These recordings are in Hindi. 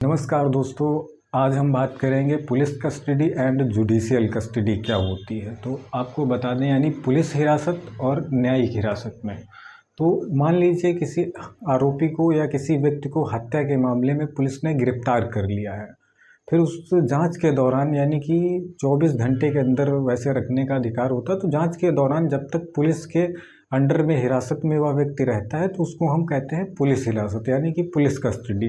नमस्कार दोस्तों, आज हम बात करेंगे police custody and judicial custody क्या होती है। तो आपको बता दें, यानी पुलिस हिरासत और न्यायिक हिरासत में। तो मान लीजिए किसी आरोपी को या किसी व्यक्ति को हत्या के मामले में पुलिस ने गिरफ्तार कर लिया है। फिर उस जांच के दौरान, यानी कि 24 घंटे के अंदर वैसे रखने का अधिकार होता है, तो जांच के दौरान जब तक पुलिस के अंडर में हिरासत में वह व्यक्ति रहता है तो उसको हम कहते हैं पुलिस हिरासत, यानी कि पुलिस कस्टडी।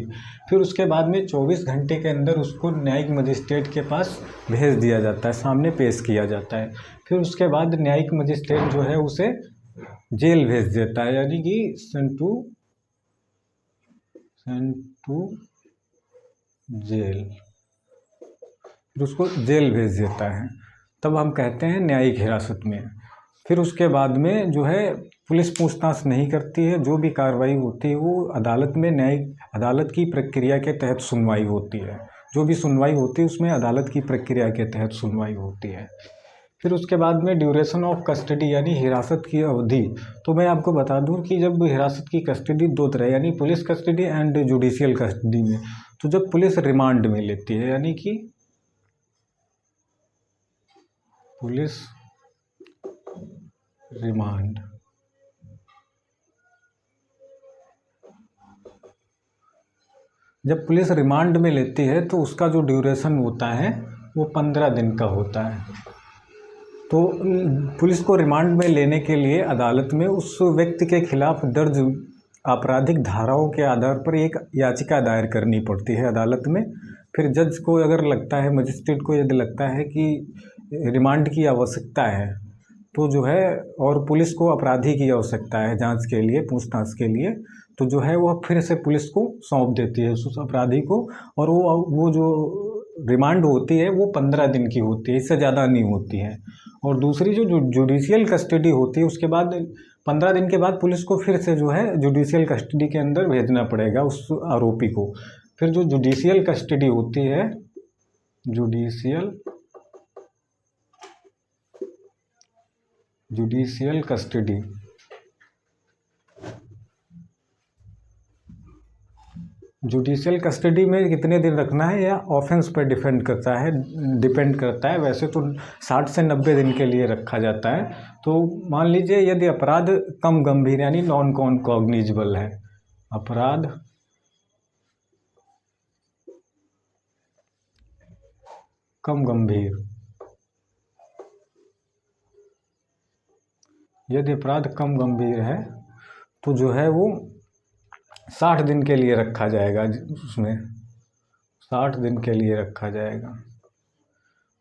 फिर उसके बाद में 24 घंटे के अंदर उसको न्यायिक मजिस्ट्रेट के पास भेज दिया जाता है, सामने पेश किया जाता है। फिर उसके बाद न्यायिक मजिस्ट्रेट जो है उसे जेल भेज देता है, यानी कि सेंड टू जेल, फिर उसको जेल भेज देता है। तब हम कहते हैं न्यायिक हिरासत में। फिर उसके बाद में जो है पुलिस पूछताछ नहीं करती है, जो भी कार्रवाई होती है वो अदालत में न्यायिक अदालत की प्रक्रिया के तहत सुनवाई होती है। जो भी सुनवाई होती है उसमें अदालत की प्रक्रिया के तहत सुनवाई होती है। फिर उसके बाद में ड्यूरेशन ऑफ कस्टडी, यानी हिरासत की अवधि। तो मैं आपको बता दूं कि जब हिरासत की कस्टडी दो तरह, यानी police custody and judicial custody में। तो जब पुलिस रिमांड में लेती है, यानी कि पुलिस रिमांड, जब पुलिस रिमांड में लेती है तो उसका जो ड्यूरेशन होता है वो 15 दिन का होता है। तो पुलिस को रिमांड में लेने के लिए अदालत में उस व्यक्ति के खिलाफ दर्ज आपराधिक धाराओं के आधार पर एक याचिका दायर करनी पड़ती है अदालत में। फिर जज को अगर लगता है, मजिस्ट्रेट को यदि लगता है कि रिमांड की आवश्यकता है तो जो है, और पुलिस को अपराधी की आवश्यकता है जांच के लिए, पूछताछ के लिए, तो जो है वह फिर से पुलिस को सौंप देती है उस अपराधी को। और वो जो रिमांड होती है वो 15 दिन की होती है, इससे ज़्यादा नहीं होती है। और दूसरी जो जुडिशियल कस्टडी होती है, उसके बाद 15 दिन के बाद पुलिस को फिर से जो है जुडिशियल कस्टडी के अंदर भेजना पड़ेगा उस आरोपी को। फिर जो जुडिशियल कस्टडी होती है, जुडिशियल कस्टडी, जुडिशियल कस्टडी में कितने दिन रखना है या ऑफेंस पर डिपेंड करता है। वैसे तो 60 से 90 दिन के लिए रखा जाता है। तो मान लीजिए यदि अपराध कम गंभीर, यानी नॉन कॉग्निजेबल है, अपराध कम गंभीर, यदि अपराध कम गंभीर है तो जो है वो 60 दिन के लिए रखा जाएगा, उसमें 60 दिन के लिए रखा जाएगा।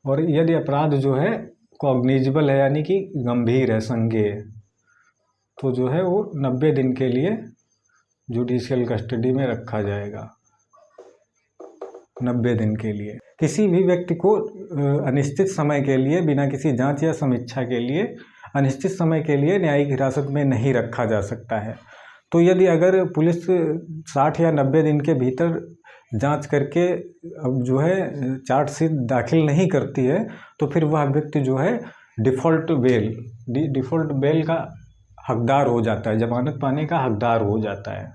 और यदि अपराध जो है कॉग्निजेबल है, यानी कि गंभीर है, संज्ञेय, तो जो है वो 90 दिन के लिए जुडिशियल कस्टडी में रखा जाएगा, 90 दिन के लिए। किसी भी व्यक्ति को अनिश्चित समय के लिए, बिना किसी जांच या समीक्षा के लिए, अनिश्चित समय के लिए न्यायिक हिरासत में नहीं रखा जा सकता है। तो यदि अगर पुलिस 60 या 90 दिन के भीतर जांच करके अब जो है चार्जशीट दाखिल नहीं करती है तो फिर वह व्यक्ति जो है डिफ़ॉल्ट बेल का हकदार हो जाता है, जमानत पाने का हकदार हो जाता है।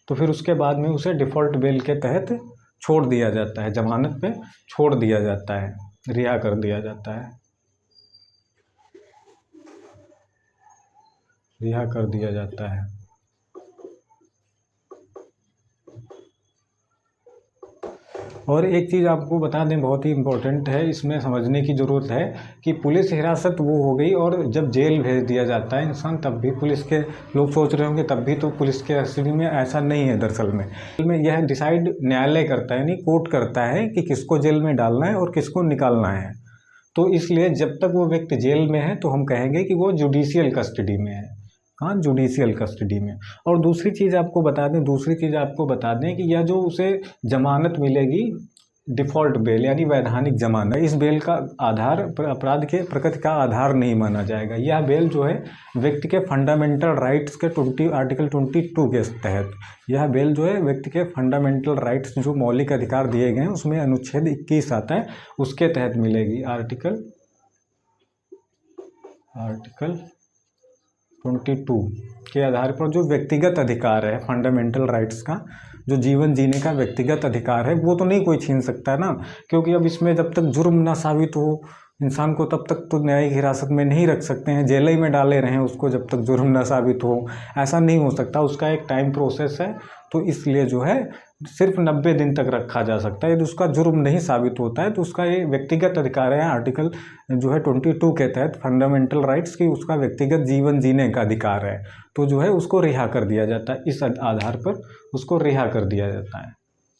तो फिर उसके बाद में उसे डिफ़ॉल्ट बेल के तहत छोड़ दिया जाता है, जमानत पे छोड़ दिया जाता है, रिहा कर दिया जाता है, रिहा कर दिया जाता है। और एक चीज़ आपको बता दें, बहुत ही इम्पोर्टेंट है, इसमें समझने की ज़रूरत है कि पुलिस हिरासत वो हो गई, और जब जेल भेज दिया जाता है इंसान तब भी पुलिस के लोग सोच रहे होंगे तब भी तो पुलिस के कस्टडी में, ऐसा नहीं है। दरअसल में यह डिसाइड न्यायालय करता है, यानी कोर्ट करता है कि किसको जेल में डालना है और किसको निकालना है। तो इसलिए जब तक वो व्यक्ति जेल में है तो हम कहेंगे कि वो जुडिशियल कस्टडी में है। कहाँ? जुडिशियल कस्टडी में। और दूसरी चीज़ आपको बता दें कि यह जो उसे जमानत मिलेगी, डिफ़ॉल्ट बेल यानी वैधानिक जमानत, इस बेल का आधार अपराध के प्रकृति का आधार नहीं माना जाएगा। यह बेल जो है व्यक्ति के फंडामेंटल राइट्स के आर्टिकल 22 के तहत, यह बेल जो है व्यक्ति के फंडामेंटल राइट्स, जो मौलिक अधिकार दिए गए हैं उसमें अनुच्छेद 21 आता है, उसके तहत मिलेगी। आर्टिकल 22 के आधार पर जो व्यक्तिगत अधिकार है फंडामेंटल राइट्स का, जो जीवन जीने का व्यक्तिगत अधिकार है वो तो नहीं कोई छीन सकता है ना, क्योंकि अब इसमें जब तक जुर्म ना साबित हो इंसान को तब तक तो न्यायिक हिरासत में नहीं रख सकते हैं, जेल ही में डाले रहें उसको जब तक जुर्म ना साबित हो, ऐसा नहीं हो सकता, उसका एक टाइम प्रोसेस है। तो इसलिए जो है सिर्फ 90 दिन तक रखा जा सकता है। यदि उसका जुर्म नहीं साबित होता है तो उसका ये व्यक्तिगत अधिकार है, आर्टिकल जो है 22 के तहत फंडामेंटल राइट्स की उसका व्यक्तिगत जीवन जीने का अधिकार है, तो जो है उसको रिहा कर दिया जाता है, इस आधार पर उसको रिहा कर दिया जाता है।